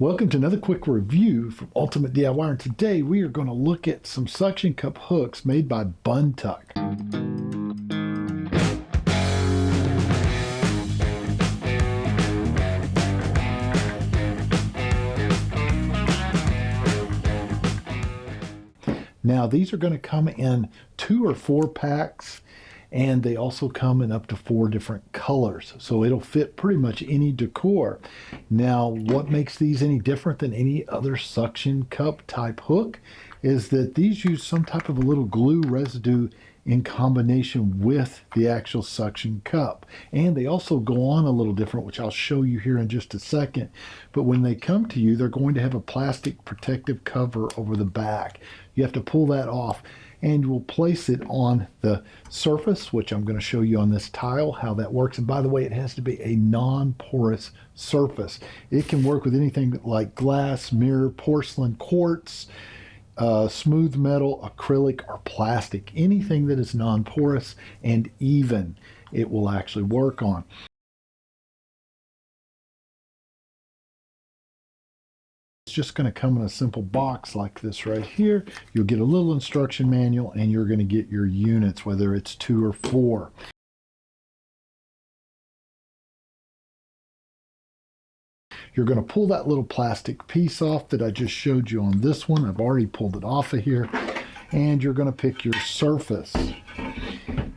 Welcome to another quick review from Ultimate DIY, and today we are going to look at some suction cup hooks made by BNTUK. Now these are going to come in 2 or 4 packs, and they also come in up to 4 different colors, so it'll fit pretty much any decor. Now what makes these any different than any other suction cup type hook is that these use some type of a little glue residue in combination with the actual suction cup, and they also go on a little different, which I'll show you here in just a second. But when they come to you, they're going to have a plastic protective cover over the back. You have to pull that off, and you will place it on the surface, which I'm going to show you on this tile how that works. And by the way, it has to be a non-porous surface. It can work with anything like glass, mirror, porcelain, quartz, smooth metal, acrylic, or plastic. Anything that is non-porous and even, it will actually work on. It's just going to come in a simple box like this right here. You'll get a little instruction manual, and you're going to get your units, whether it's 2 or 4. You're going to pull that little plastic piece off that I just showed you on this one. I've already pulled it off of here. And you're going to pick your surface.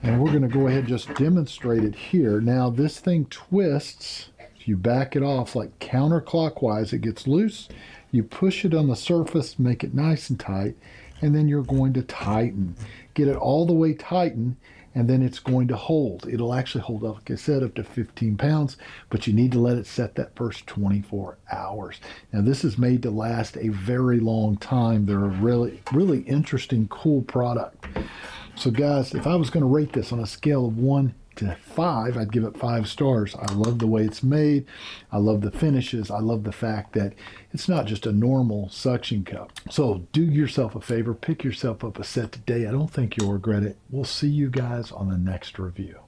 And we're going to go ahead and just demonstrate it here. Now this thing twists. If you back it off like counterclockwise, it gets loose. You push it on the surface, make it nice and tight, and then you're going to tighten. Get it all the way tightened, and then it's going to hold. It'll actually hold, like I said, up to 15 pounds, but you need to let it set that first 24 hours. Now this is made to last a very long time. They're a really interesting, cool product. So guys, if I was going to rate this on a scale of 1 to 5, I'd give it 5 stars. I love the way it's made. I love the finishes. I love the fact that it's not just a normal suction cup. So do yourself a favor, pick yourself up a set today. I don't think you'll regret it. We'll see you guys on the next review.